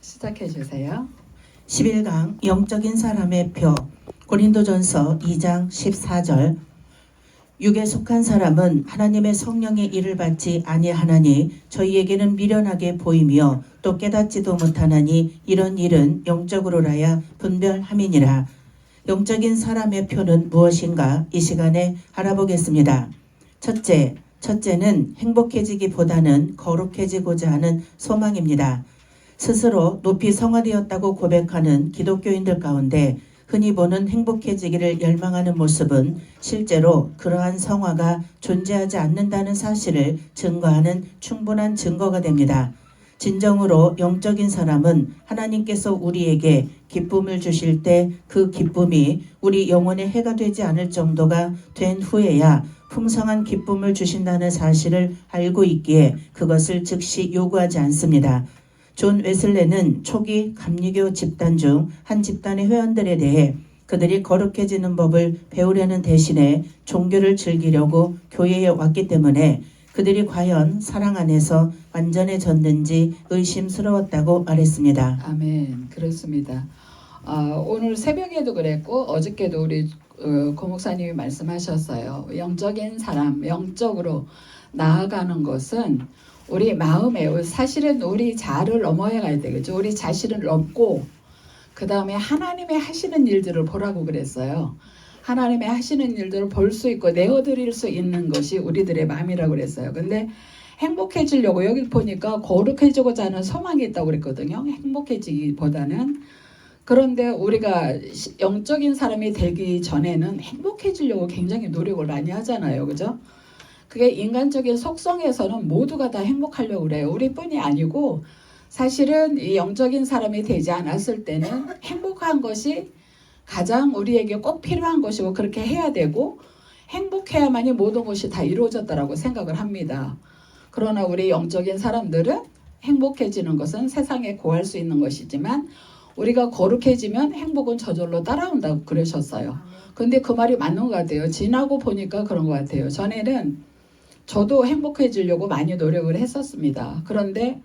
시작해 주세요. 11강 영적인 사람의 표 고린도전서 2장 14절 육에 속한 사람은 하나님의 성령의 일을 받지 아니하나니 저희에게는 미련하게 보이며 또 깨닫지도 못하나니 이런 일은 영적으로라야 분별함이니라. 영적인 사람의 표는 무엇인가 이 시간에 알아보겠습니다. 첫째는 행복해지기보다는 거룩해지고자 하는 소망입니다. 스스로 높이 성화되었다고 고백하는 기독교인들 가운데 흔히 보는 행복해지기를 열망하는 모습은 실제로 그러한 성화가 존재하지 않는다는 사실을 증거하는 충분한 증거가 됩니다. 진정으로 영적인 사람은 하나님께서 우리에게 기쁨을 주실 때 그 기쁨이 우리 영혼의 해가 되지 않을 정도가 된 후에야 풍성한 기쁨을 주신다는 사실을 알고 있기에 그것을 즉시 요구하지 않습니다. 존 웨슬레는 초기 감리교 집단 중 한 집단의 회원들에 대해 그들이 거룩해지는 법을 배우려는 대신에 종교를 즐기려고 교회에 왔기 때문에 그들이 과연 사랑 안에서 완전해졌는지 의심스러웠다고 말했습니다. 아멘. 그렇습니다. 오늘 새벽에도 그랬고 어저께도 우리 고 목사님이 말씀하셨어요. 영적인 사람, 영적으로 나아가는 것은 우리 마음에 사실은 우리 자아를 넘어야 가야 되겠죠. 우리 자신을 넘고 그 다음에 하나님의 하시는 일들을 보라고 그랬어요. 하나님의 하시는 일들을 볼 수 있고 내어드릴 수 있는 것이 우리들의 마음이라고 그랬어요. 근데 행복해지려고 여기 보니까 거룩해지고자 하는 소망이 있다고 그랬거든요. 행복해지기보다는. 그런데 우리가 영적인 사람이 되기 전에는 행복해지려고 굉장히 노력을 많이 하잖아요. 그죠? 그게 인간적인 속성에서는 모두가 다 행복하려고 그래요. 우리뿐이 아니고 사실은 이 영적인 사람이 되지 않았을 때는 행복한 것이 가장 우리에게 꼭 필요한 것이고 그렇게 해야 되고 행복해야만이 모든 것이 다 이루어졌다라고 생각을 합니다. 그러나 우리 영적인 사람들은 행복해지는 것은 세상에 구할 수 있는 것이지만 우리가 거룩해지면 행복은 저절로 따라온다고 그러셨어요. 근데 그 말이 맞는 것 같아요. 지나고 보니까 그런 것 같아요. 전에는 저도 행복해지려고 많이 노력을 했었습니다. 그런데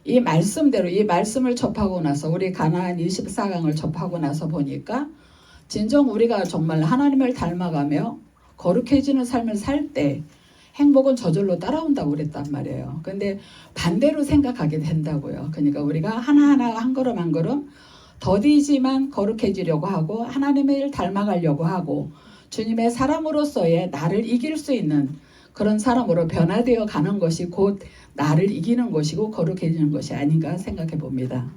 이 말씀대로 이 말씀을 접하고 나서 우리 가나안 24강을 접하고 나서 보니까 진정 우리가 정말 하나님을 닮아가며 거룩해지는 삶을 살 때 행복은 저절로 따라온다고 그랬단 말이에요. 근데 반대로 생각하게 된다고요. 그러니까 우리가 하나하나 한 걸음 한 걸음 더디지만 거룩해지려고 하고 하나님의 일 닮아가려고 하고 주님의 사람으로서의 나를 이길 수 있는 그런 사람으로 변화되어 가는 것이 곧 나를 이기는 것이고 거룩해지는 것이 아닌가 생각해 봅니다.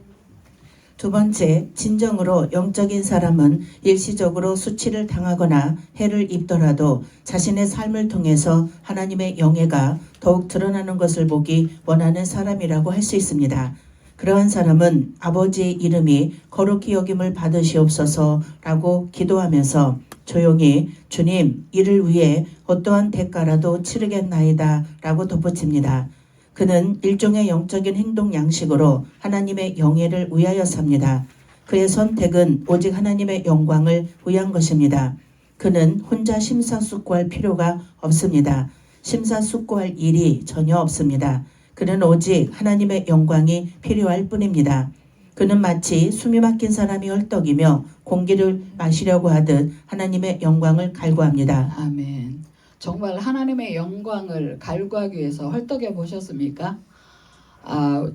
두 번째, 진정으로 영적인 사람은 일시적으로 수치를 당하거나 해를 입더라도 자신의 삶을 통해서 하나님의 영예가 더욱 드러나는 것을 보기 원하는 사람이라고 할 수 있습니다. 그러한 사람은 아버지의 이름이 거룩히 여김을 받으시옵소서라고 기도하면서 조용히 주님 이를 위해 어떠한 대가라도 치르겠나이다 라고 덧붙입니다. 그는 일종의 영적인 행동 양식으로 하나님의 영예를 위하여 삽니다. 그의 선택은 오직 하나님의 영광을 위한 것입니다. 그는 혼자 심사숙고할 필요가 없습니다. 심사숙고할 일이 전혀 없습니다. 그는 오직 하나님의 영광이 필요할 뿐입니다. 그는 마치 숨이 막힌 사람이 헐떡이며 공기를 마시려고 하듯 하나님의 영광을 갈구합니다. 아멘. 정말 하나님의 영광을 갈구하기 위해서 헐떡여 보셨습니까?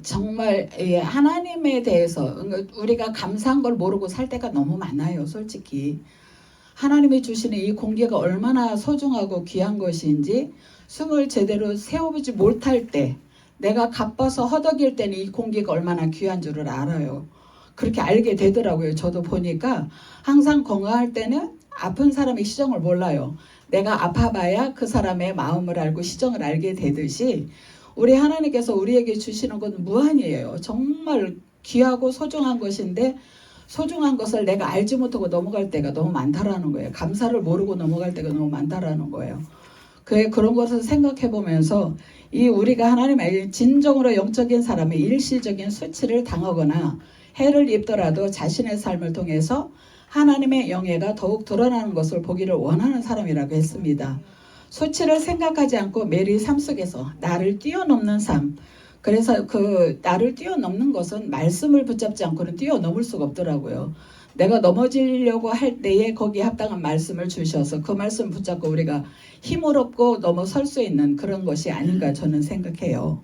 정말 하나님에 대해서 우리가 감사한 걸 모르고 살 때가 너무 많아요. 솔직히. 하나님이 주시는 이 공기가 얼마나 소중하고 귀한 것인지 숨을 제대로 세워보지 못할 때 내가 가빠서 허덕일 때는 이 공기가 얼마나 귀한 줄을 알아요. 그렇게 알게 되더라고요. 저도 보니까 항상 건강할 때는 아픈 사람의 시정을 몰라요. 내가 아파봐야 그 사람의 마음을 알고 시정을 알게 되듯이 우리 하나님께서 우리에게 주시는 건 무한이에요. 정말 귀하고 소중한 것인데 소중한 것을 내가 알지 못하고 넘어갈 때가 너무 많다라는 거예요. 감사를 모르고 넘어갈 때가 너무 많다라는 거예요. 그런 것을 생각해 보면서 이 우리가 하나님의 진정으로 영적인 사람의 일시적인 수치를 당하거나 해를 입더라도 자신의 삶을 통해서 하나님의 영예가 더욱 드러나는 것을 보기를 원하는 사람이라고 했습니다. 수치를 생각하지 않고 매일 삶 속에서 나를 뛰어넘는 삶, 그래서 그 나를 뛰어넘는 것은 말씀을 붙잡지 않고는 뛰어넘을 수가 없더라고요. 내가 넘어지려고 할 때에 거기에 합당한 말씀을 주셔서 그 말씀 붙잡고 우리가 힘을 얻고 넘어설 수 있는 그런 것이 아닌가 저는 생각해요.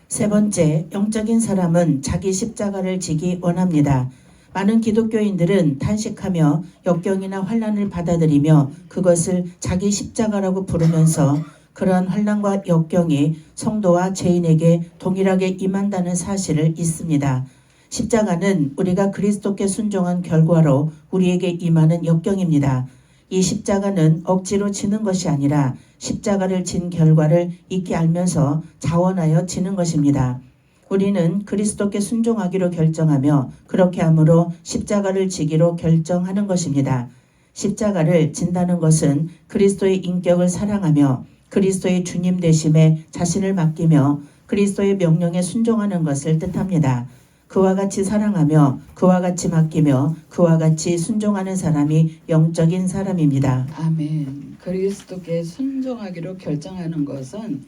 세 번째, 영적인 사람은 자기 십자가를 지기 원합니다. 많은 기독교인들은 탄식하며 역경이나 환난을 받아들이며 그것을 자기 십자가라고 부르면서 그러한 환난과 역경이 성도와 죄인에게 동일하게 임한다는 사실을 잊습니다. 십자가는 우리가 그리스도께 순종한 결과로 우리에게 임하는 역경입니다. 이 십자가는 억지로 지는 것이 아니라 십자가를 진 결과를 잊게 알면서 자원하여 지는 것입니다. 우리는 그리스도께 순종하기로 결정하며 그렇게 함으로 십자가를 지기로 결정하는 것입니다. 십자가를 진다는 것은 그리스도의 인격을 사랑하며 그리스도의 주님 되심에 자신을 맡기며 그리스도의 명령에 순종하는 것을 뜻합니다. 그와 같이 사랑하며 그와 같이 맡기며 그와 같이 순종하는 사람이 영적인 사람입니다. 아멘. 그리스도께 순종하기로 결정하는 것은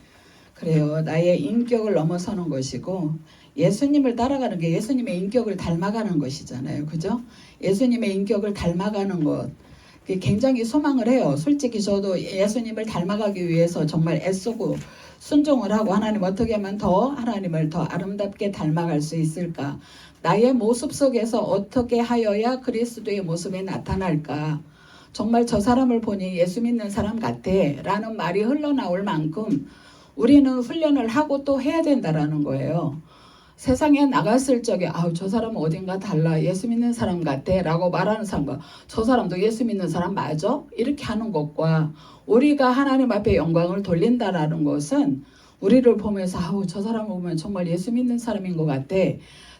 그래요. 나의 인격을 넘어서는 것이고 예수님을 따라가는 게 예수님의 인격을 닮아가는 것이잖아요. 그죠? 예수님의 인격을 닮아가는 것. 그게 굉장히 소망을 해요. 솔직히 저도 예수님을 닮아가기 위해서 정말 애쓰고 순종을 하고 하나님 어떻게 하면 더 하나님을 더 아름답게 닮아갈 수 있을까? 나의 모습 속에서 어떻게 하여야 그리스도의 모습이 나타날까? 정말 저 사람을 보니 예수 믿는 사람 같아 라는 말이 흘러나올 만큼 우리는 훈련을 하고 또 해야 된다라는 거예요. 세상에 나갔을 적에 저 사람은 어딘가 달라 예수 믿는 사람 같아 라고 말하는 사람과 저 사람도 예수 믿는 사람 맞아? 이렇게 하는 것과 우리가 하나님 앞에 영광을 돌린다라는 것은 우리를 보면서 저 사람을 보면 정말 예수 믿는 사람인 것 같아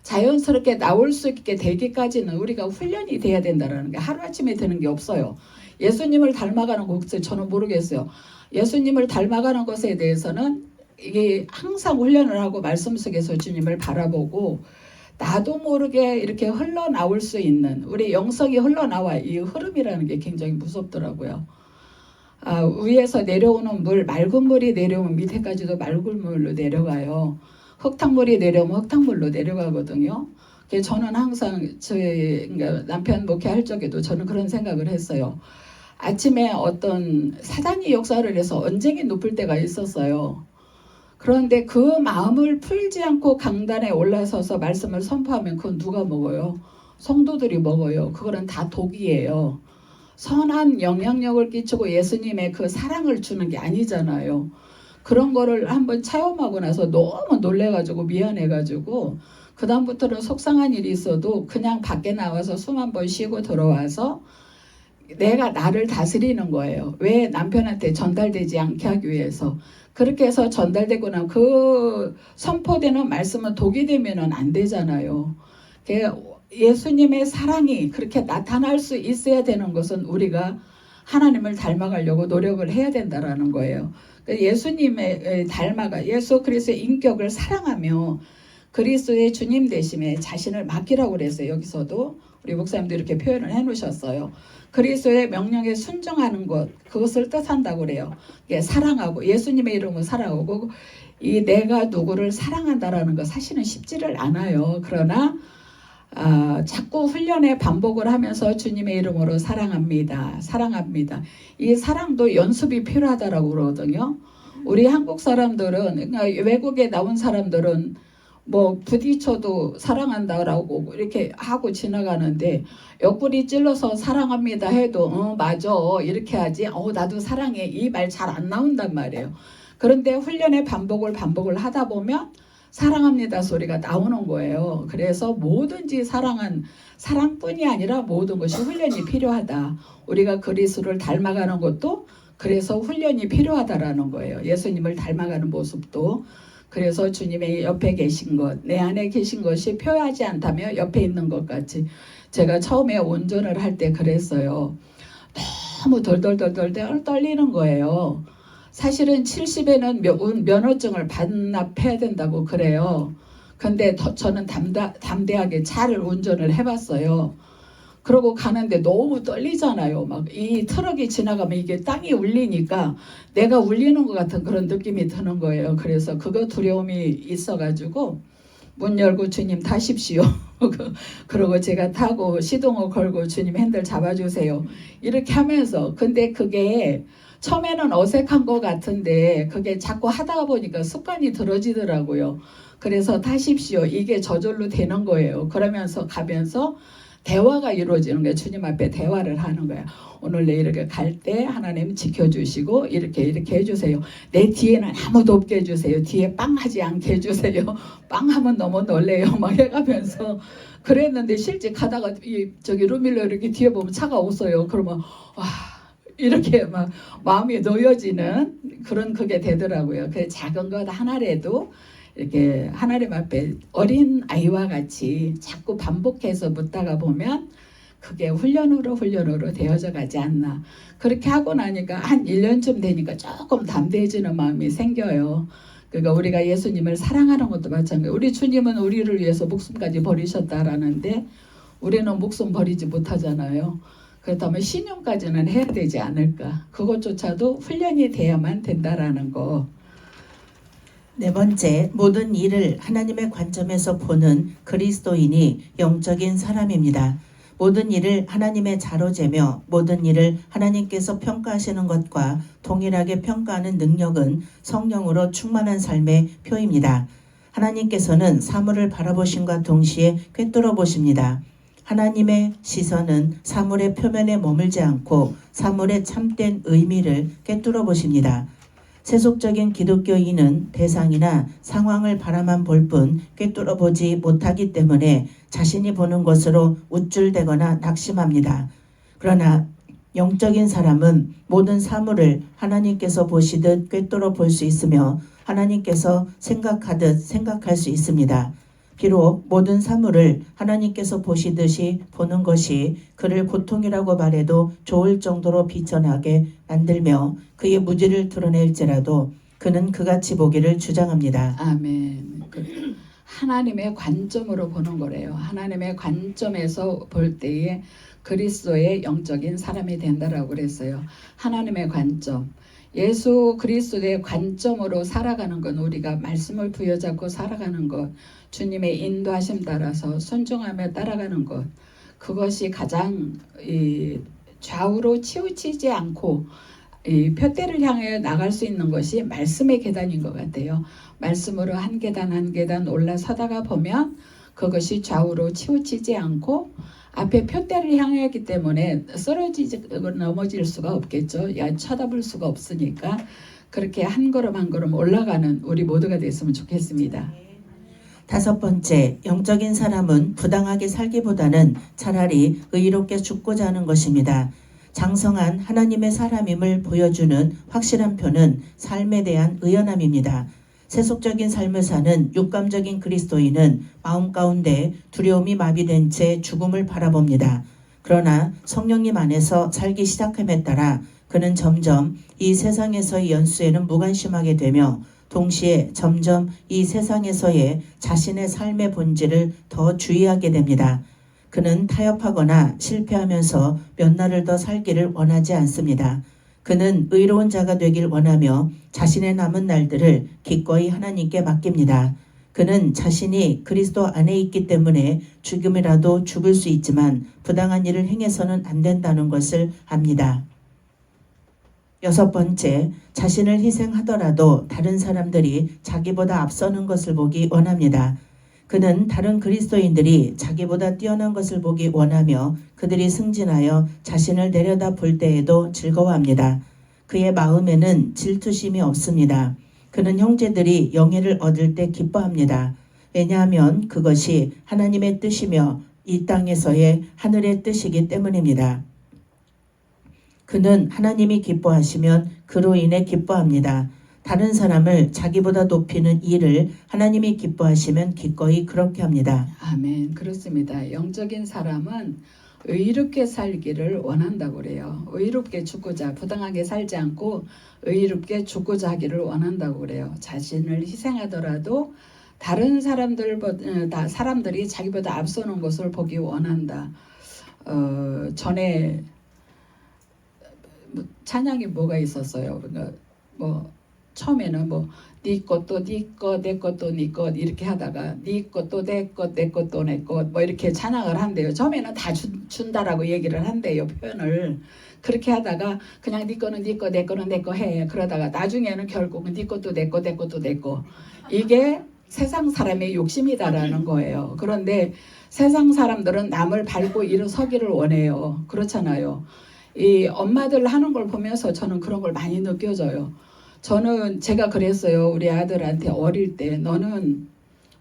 자연스럽게 나올 수 있게 되기까지는 우리가 훈련이 돼야 된다는 게 하루아침에 되는 게 없어요. 예수님을 닮아가는 것을 저는 모르겠어요. 예수님을 닮아가는 것에 대해서는 이게 항상 훈련을 하고 말씀 속에서 주님을 바라보고 나도 모르게 이렇게 흘러나올 수 있는 우리 영성이 흘러나와 이 흐름이라는 게 굉장히 무섭더라고요. 위에서 내려오는 물, 맑은 물이 내려오면 밑에까지도 맑은 물로 내려가요. 흙탕물이 내려오면 흙탕물로 내려가거든요. 그래서 저는 항상 그러니까 남편 목회할 적에도 저는 그런 생각을 했어요. 아침에 어떤 사단이 역사를 해서 언쟁이 높을 때가 있었어요. 그런데 그 마음을 풀지 않고 강단에 올라서서 말씀을 선포하면 그건 누가 먹어요? 성도들이 먹어요. 그거는 다 독이에요. 선한 영향력을 끼치고 예수님의 그 사랑을 주는 게 아니잖아요. 그런 거를 한번 체험하고 나서 너무 놀래가지고 미안해가지고 그 다음부터는 속상한 일이 있어도 그냥 밖에 나와서 숨 한 번 쉬고 들어와서 내가 나를 다스리는 거예요. 왜 남편한테 전달되지 않게 하기 위해서. 그렇게 해서 전달되고 나면 그 선포되는 말씀은 독이 되면은 안 되잖아요. 예수님의 사랑이 그렇게 나타날 수 있어야 되는 것은 우리가 하나님을 닮아가려고 노력을 해야 된다라는 거예요. 예수님의 닮아가 예수 그리스도의 인격을 사랑하며 그리스도의 주님 되심에 자신을 맡기라고 그랬어요. 여기서도 우리 목사님도 이렇게 표현을 해놓으셨어요. 그리스도의 명령에 순종하는 것 그것을 뜻한다고 그래요. 사랑하고 예수님의 이름을 사랑하고 이 내가 누구를 사랑한다라는 거 사실은 쉽지를 않아요. 그러나 자꾸 훈련의 반복을 하면서 주님의 이름으로 사랑합니다. 사랑합니다. 이 사랑도 연습이 필요하다라고 그러거든요. 우리 한국 사람들은 그러니까 외국에 나온 사람들은 뭐 부딪혀도 사랑한다라고 이렇게 하고 지나가는데 옆구리 찔러서 사랑합니다 해도 맞아 이렇게 하지 나도 사랑해 이 말 잘 안 나온단 말이에요. 그런데 훈련의 반복을 하다 보면 사랑합니다 소리가 나오는 거예요. 그래서 뭐든지 사랑뿐이 아니라 모든 것이 훈련이 필요하다. 우리가 그리스도를 닮아가는 것도 그래서 훈련이 필요하다라는 거예요. 예수님을 닮아가는 모습도. 그래서 주님의 옆에 계신 것, 내 안에 계신 것이 표하지 않다면 옆에 있는 것 같이. 제가 처음에 운전을 할 때 그랬어요. 너무 덜덜덜덜 떨리는 거예요. 사실은 70에는 면허증을 반납해야 된다고 그래요. 근데 저는 담대하게 차를 운전을 해봤어요. 그러고 가는데 너무 떨리잖아요. 막 이 트럭이 지나가면 이게 땅이 울리니까 내가 울리는 것 같은 그런 느낌이 드는 거예요. 그래서 그거 두려움이 있어가지고 문 열고 주님 타십시오. 그러고 제가 타고 시동을 걸고 주님 핸들 잡아주세요. 이렇게 하면서 근데 그게 처음에는 어색한 것 같은데 그게 자꾸 하다가 보니까 습관이 들어지더라고요. 그래서 타십시오. 이게 저절로 되는 거예요. 그러면서 가면서 대화가 이루어지는 거예요. 주님 앞에 대화를 하는 거예요. 오늘 내 이렇게 갈 때 하나님 지켜주시고 이렇게 해주세요. 내 뒤에는 아무도 없게 해주세요. 뒤에 빵 하지 않게 해주세요. 빵 하면 너무 놀래요. 막 해가면서 그랬는데 실제 가다가 저기 루밀러 이렇게 뒤에 보면 차가 없어요. 그러면 와 이렇게 막 마음이 놓여지는 그런 그게 되더라고요. 그 작은 것 하나라도 이렇게 하나님 앞에 어린 아이와 같이 자꾸 반복해서 묻다가 보면 그게 훈련으로 되어져 가지 않나. 그렇게 하고 나니까 한 1년쯤 되니까 조금 담대해지는 마음이 생겨요. 그러니까 우리가 예수님을 사랑하는 것도 마찬가지예요. 우리 주님은 우리를 위해서 목숨까지 버리셨다라는데 우리는 목숨 버리지 못하잖아요. 그렇다면 신용까지는 해야 되지 않을까. 그것조차도 훈련이 돼야만 된다라는 거. 네 번째, 모든 일을 하나님의 관점에서 보는 그리스도인이 영적인 사람입니다. 모든 일을 하나님의 자로 재며 모든 일을 하나님께서 평가하시는 것과 동일하게 평가하는 능력은 성령으로 충만한 삶의 표입니다. 하나님께서는 사물을 바라보심과 동시에 꿰뚫어 보십니다. 하나님의 시선은 사물의 표면에 머물지 않고 사물의 참된 의미를 꿰뚫어 보십니다. 세속적인 기독교인은 대상이나 상황을 바라만 볼 뿐 꿰뚫어 보지 못하기 때문에 자신이 보는 것으로 우쭐대거나 낙심합니다. 그러나 영적인 사람은 모든 사물을 하나님께서 보시듯 꿰뚫어 볼 수 있으며 하나님께서 생각하듯 생각할 수 있습니다. 비록 모든 사물을 하나님께서 보시듯이 보는 것이 그를 고통이라고 말해도 좋을 정도로 비천하게 만들며 그의 무지를 드러낼지라도 그는 그같이 보기를 주장합니다. 아멘. 하나님의 관점으로 보는 거래요. 하나님의 관점에서 볼 때에 그리스도의 영적인 사람이 된다라고 그랬어요. 하나님의 관점. 예수 그리스도의 관점으로 살아가는 건 우리가 말씀을 부여잡고 살아가는 것, 주님의 인도하심 따라서 순종하며 따라가는 것, 그것이 가장 좌우로 치우치지 않고 이 표대를 향해 나갈 수 있는 것이 말씀의 계단인 것 같아요. 말씀으로 한 계단 한 계단 올라서다가 보면 그것이 좌우로 치우치지 않고 앞에 표대를 향하기 때문에 쓰러지지 넘어질 수가 없겠죠. 쳐다볼 수가 없으니까 그렇게 한 걸음 한 걸음 올라가는 우리 모두가 됐으면 좋겠습니다. 다섯 번째, 영적인 사람은 부당하게 살기보다는 차라리 의롭게 죽고자 하는 것입니다. 장성한 하나님의 사람임을 보여주는 확실한 표는 삶에 대한 의연함입니다. 세속적인 삶을 사는 육감적인 그리스도인은 마음 가운데 두려움이 마비된 채 죽음을 바라봅니다. 그러나 성령님 안에서 살기 시작함에 따라 그는 점점 이 세상에서의 연수에는 무관심하게 되며 동시에 점점 이 세상에서의 자신의 삶의 본질을 더 주의하게 됩니다. 그는 타협하거나 실패하면서 몇 날을 더 살기를 원하지 않습니다. 그는 의로운 자가 되길 원하며 자신의 남은 날들을 기꺼이 하나님께 맡깁니다. 그는 자신이 그리스도 안에 있기 때문에 죽음이라도 죽을 수 있지만 부당한 일을 행해서는 안 된다는 것을 압니다. 여섯 번째, 자신을 희생하더라도 다른 사람들이 자기보다 앞서는 것을 보기 원합니다. 그는 다른 그리스도인들이 자기보다 뛰어난 것을 보기 원하며 그들이 승진하여 자신을 내려다 볼 때에도 즐거워합니다. 그의 마음에는 질투심이 없습니다. 그는 형제들이 영예를 얻을 때 기뻐합니다. 왜냐하면 그것이 하나님의 뜻이며 이 땅에서의 하늘의 뜻이기 때문입니다. 그는 하나님이 기뻐하시면 그로 인해 기뻐합니다. 다른 사람을 자기보다 높이는 일을 하나님이 기뻐하시면 기꺼이 그렇게 합니다. 아멘. 그렇습니다. 영적인 사람은 의롭게 살기를 원한다고 그래요. 의롭게 죽고자 부당하게 살지 않고 의롭게 죽고자 하기를 원한다고 그래요. 자신을 희생하더라도 다른 사람들이 자기보다 앞서는 것을 보기 원한다. 전에 찬양이 뭐가 있었어요. 그러니까 뭐 처음에는 뭐 네 것도 네 것, 내 것도 네 것 이렇게 하다가 네 것도 내 것, 내 것도 내 것 뭐 이렇게 찬양을 한대요. 처음에는 다 준다라고 얘기를 한대요. 표현을 그렇게 하다가 그냥 네 거는 네 거, 내 거는 내 거 해. 그러다가 나중에는 결국은 네 것도 내 거, 내 것도 내 거. 이게 세상 사람의 욕심이다라는 거예요. 그런데 세상 사람들은 남을 밟고 일어서기를 원해요. 그렇잖아요. 이 엄마들 하는 걸 보면서 저는 그런 걸 많이 느껴져요. 저는 제가 그랬어요. 우리 아들한테 어릴 때 너는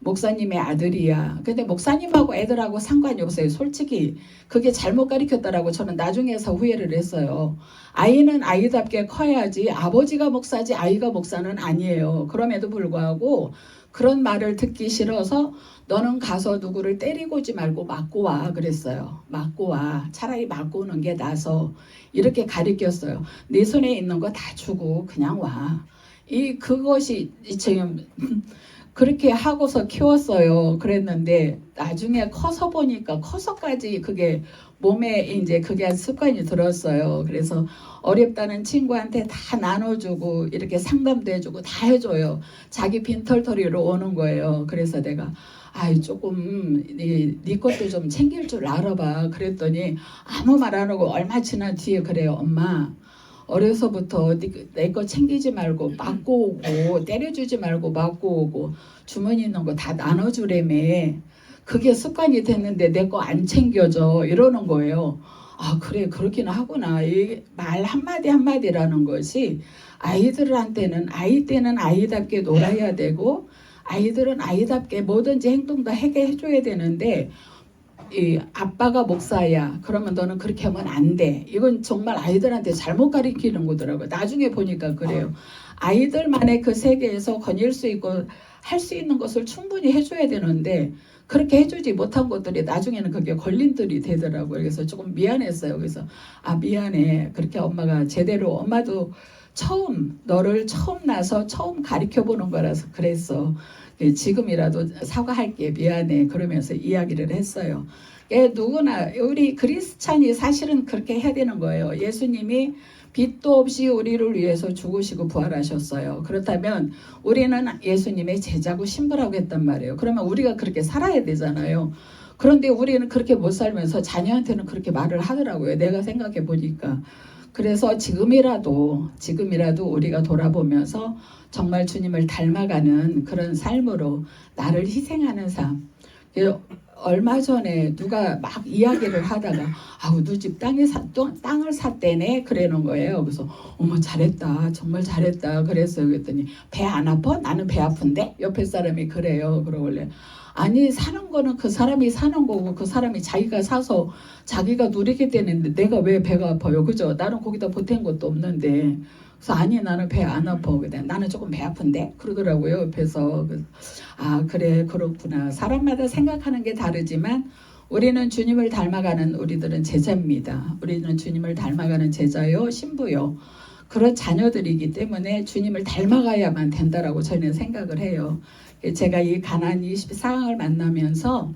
목사님의 아들이야. 근데 목사님하고 애들하고 상관이 없어요. 솔직히 그게 잘못 가르쳤다라고 저는 나중에서 후회를 했어요. 아이는 아이답게 커야지 아버지가 목사지 아이가 목사는 아니에요. 그럼에도 불구하고 그런 말을 듣기 싫어서 너는 가서 누구를 때리고 오지 말고 맞고 와 그랬어요. 맞고 와. 차라리 맞고 오는 게 나서 이렇게 가르쳤어요. 네 손에 있는 거 다 주고 그냥 와. 그것이 지금 그렇게 하고서 키웠어요. 그랬는데 나중에 커서 보니까 커서까지 그게 몸에 이제 그게 습관이 들었어요. 그래서 어렵다는 친구한테 다 나눠주고 이렇게 상담도 해주고 다 해줘요. 자기 빈털터리로 오는 거예요. 그래서 내가 조금 네 것도 좀 챙길 줄 알아봐. 그랬더니 아무 말 안 하고 얼마 지난 뒤에 그래요. 엄마 어려서부터 내 거 챙기지 말고 맞고 오고 때려주지 말고 맞고 오고 주머니 있는 거 다 나눠주래며 그게 습관이 됐는데 내 거 안 챙겨줘 이러는 거예요. 그래 그렇긴 하구나. 이 말 한마디 한마디라는 것이 아이들한테는 아이 때는 아이답게 놀아야 되고 아이들은 아이답게 뭐든지 행동도 하게 해줘야 되는데 이 아빠가 목사야 그러면 너는 그렇게 하면 안 돼. 이건 정말 아이들한테 잘못 가르치는 거더라고요. 나중에 보니까 그래요. 아이들만의 그 세계에서 거닐 수 있고 할 수 있는 것을 충분히 해줘야 되는데 그렇게 해주지 못한 것들이 나중에는 그게 걸림돌이 되더라고요. 그래서 조금 미안했어요. 그래서 미안해. 그렇게 엄마가 제대로 엄마도 너를 처음 나서 처음 가르쳐보는 거라서 그랬어. 지금이라도 사과할게 미안해 그러면서 이야기를 했어요. 누구나 우리 그리스찬이 사실은 그렇게 해야 되는 거예요. 예수님이 빛도 없이 우리를 위해서 죽으시고 부활하셨어요. 그렇다면 우리는 예수님의 제자고 신부라고 했단 말이에요. 그러면 우리가 그렇게 살아야 되잖아요. 그런데 우리는 그렇게 못 살면서 자녀한테는 그렇게 말을 하더라고요. 내가 생각해 보니까. 그래서 지금이라도 우리가 돌아보면서 정말 주님을 닮아가는 그런 삶으로 나를 희생하는 삶. 얼마 전에 누가 막 이야기를 하다가 너 집 땅을 샀대네 그러는 거예요. 그래서 어머 잘했다 정말 잘했다 그랬어요. 그랬더니 배 안 아파? 나는 배 아픈데? 옆에 사람이 그래요. 그러길래 아니 사는 거는 그 사람이 사는 거고 그 사람이 자기가 사서 자기가 누리게 되는데 내가 왜 배가 아파요? 그죠? 나는 거기다 보탠 것도 없는데. 그래서 아니 나는 배 안 아파. 그래 나는 조금 배 아픈데 그러더라고요. 옆에서. 그래 그렇구나. 사람마다 생각하는 게 다르지만 우리는 주님을 닮아가는 우리들은 제자입니다. 우리는 주님을 닮아가는 제자요 신부요. 그런 자녀들이기 때문에 주님을 닮아가야만 된다라고 저는 생각을 해요. 제가 이 가나안 24강을 만나면서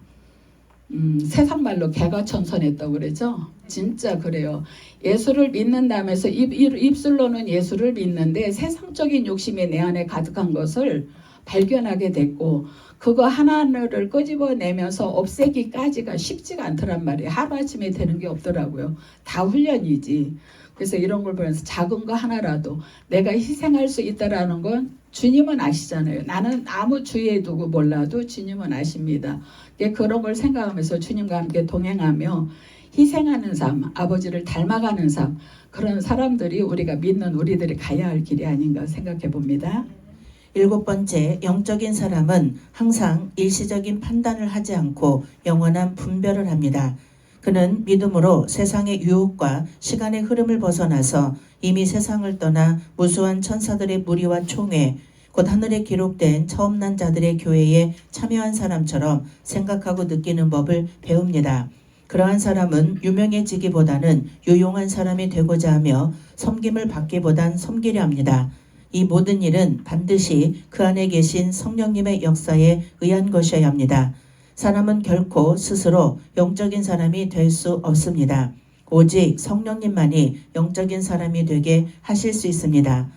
세상 말로 개가천선했다고 그러죠. 진짜 그래요. 예수를 믿는다면서 입술로는 예수를 믿는데 세상적인 욕심이 내 안에 가득한 것을 발견하게 됐고 그거 하나를 끄집어내면서 없애기까지가 쉽지가 않더란 말이에요. 하루아침에 되는 게 없더라고요. 다 훈련이지. 그래서 이런 걸 보면서 작은 거 하나라도 내가 희생할 수 있다라는 건 주님은 아시잖아요. 나는 아무 주위에 두고 몰라도 주님은 아십니다. 그런 걸 생각하면서 주님과 함께 동행하며 희생하는 삶, 아버지를 닮아가는 삶, 그런 사람들이 우리가 믿는 우리들이 가야 할 길이 아닌가 생각해 봅니다. 7번째, 영적인 사람은 항상 일시적인 판단을 하지 않고 영원한 분별을 합니다. 그는 믿음으로 세상의 유혹과 시간의 흐름을 벗어나서 이미 세상을 떠나 무수한 천사들의 무리와 총회, 곧 하늘에 기록된 처음 난 자들의 교회에 참여한 사람처럼 생각하고 느끼는 법을 배웁니다. 그러한 사람은 유명해지기보다는 유용한 사람이 되고자 하며 섬김을 받기보단 섬기려 합니다. 이 모든 일은 반드시 그 안에 계신 성령님의 역사에 의한 것이어야 합니다. 사람은 결코 스스로 영적인 사람이 될 수 없습니다. 오직 성령님만이 영적인 사람이 되게 하실 수 있습니다.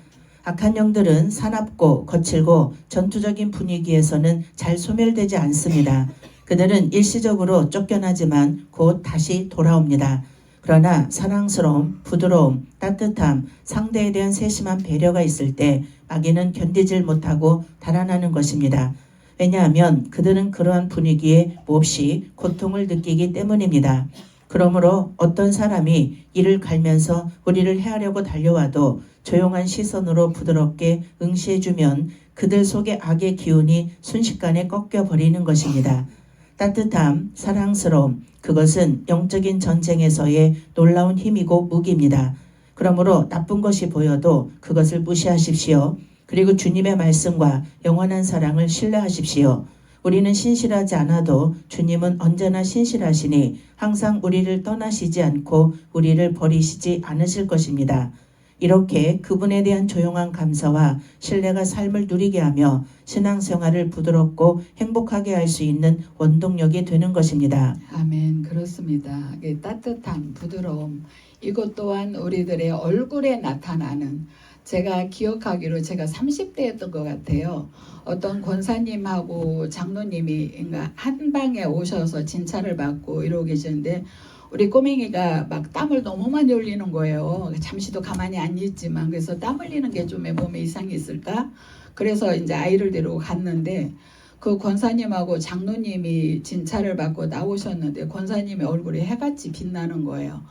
악한 영들은 사납고 거칠고 전투적인 분위기에서는 잘 소멸되지 않습니다. 그들은 일시적으로 쫓겨나지만 곧 다시 돌아옵니다. 그러나 사랑스러움, 부드러움, 따뜻함, 상대에 대한 세심한 배려가 있을 때 마귀는 견디질 못하고 달아나는 것입니다. 왜냐하면 그들은 그러한 분위기에 몹시 고통을 느끼기 때문입니다. 그러므로 어떤 사람이 이를 갈면서 우리를 해하려고 달려와도 조용한 시선으로 부드럽게 응시해주면 그들 속의 악의 기운이 순식간에 꺾여버리는 것입니다. 따뜻함, 사랑스러움, 그것은 영적인 전쟁에서의 놀라운 힘이고 무기입니다. 그러므로 나쁜 것이 보여도 그것을 무시하십시오. 그리고 주님의 말씀과 영원한 사랑을 신뢰하십시오. 우리는 신실하지 않아도 주님은 언제나 신실하시니 항상 우리를 떠나시지 않고 우리를 버리시지 않으실 것입니다. 이렇게 그분에 대한 조용한 감사와 신뢰가 삶을 누리게 하며 신앙생활을 부드럽고 행복하게 할 수 있는 원동력이 되는 것입니다. 아멘. 그렇습니다. 이 따뜻함, 부드러움 이것 또한 우리들의 얼굴에 나타나는 제가 기억하기로 제가 30대였던 것 같아요. 어떤 권사님하고 장로님이 한 방에 오셔서 진찰을 받고 이러고 계시는데 우리 꼬맹이가 막 땀을 너무 많이 흘리는 거예요. 잠시도 가만히 안 있지만 그래서 땀 흘리는 게 좀 몸에 이상이 있을까? 그래서 이제 아이를 데리고 갔는데 그 권사님하고 장로님이 진찰을 받고 나오셨는데 권사님의 얼굴이 해같이 빛나는 거예요.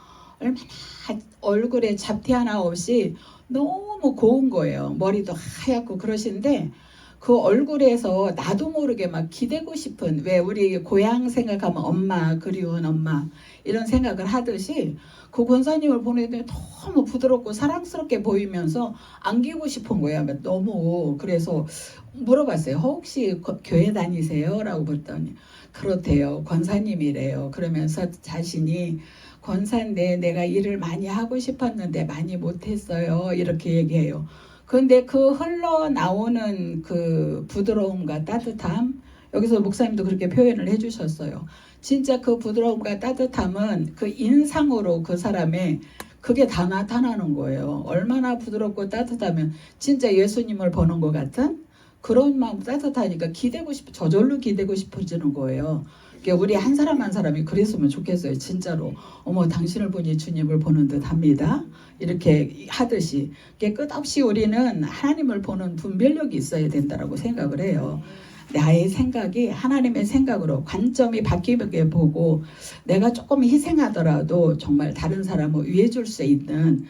얼마나 얼굴에 잡티 하나 없이 너무 고운 거예요. 머리도 하얗고 그러신데 그 얼굴에서 나도 모르게 막 기대고 싶은 왜 우리 고향 생각하면 엄마 그리운 엄마 이런 생각을 하듯이 그 권사님을 보내더니 너무 부드럽고 사랑스럽게 보이면서 안기고 싶은 거야. 너무 그래서 물어봤어요. 혹시 교회 다니세요? 라고 봤더니 그렇대요. 권사님이래요. 그러면서 자신이 권사인데 내가 일을 많이 하고 싶었는데 많이 못했어요. 이렇게 얘기해요. 그런데 그 흘러나오는 그 부드러움과 따뜻함 여기서 목사님도 그렇게 표현을 해주셨어요. 진짜 그 부드러움과 따뜻함은 그 인상으로 그 사람의 그게 다 나타나는 거예요. 얼마나 부드럽고 따뜻하면 진짜 예수님을 보는 것 같은 그런 마음 따뜻하니까 저절로 기대고 싶어지는 거예요. 우리 한 사람 한 사람이 그랬으면 좋겠어요. 진짜로 어머 당신을 보니 주님을 보는 듯 합니다. 이렇게 하듯이 끝없이 우리는 하나님을 보는 분별력이 있어야 된다고 생각을 해요. 나의 생각이 하나님의 생각으로 관점이 바뀌게 보고 내가 조금 희생하더라도 정말 다른 사람을 위해 줄 수 있는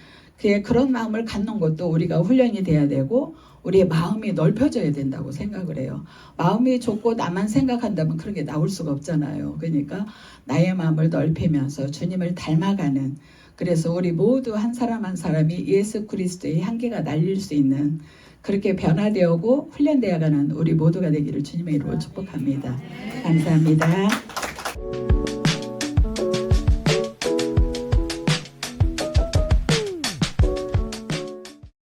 그런 마음을 갖는 것도 우리가 훈련이 돼야 되고 우리의 마음이 넓혀져야 된다고 생각을 해요. 마음이 좁고 나만 생각한다면 그런 게 나올 수가 없잖아요. 그러니까 나의 마음을 넓히면서 주님을 닮아가는 그래서 우리 모두 한 사람 한 사람이 예수 그리스도의 향기가 날릴 수 있는 그렇게 변화되고 훈련되어가는 우리 모두가 되기를 주님의 이름으로 축복합니다. 감사합니다.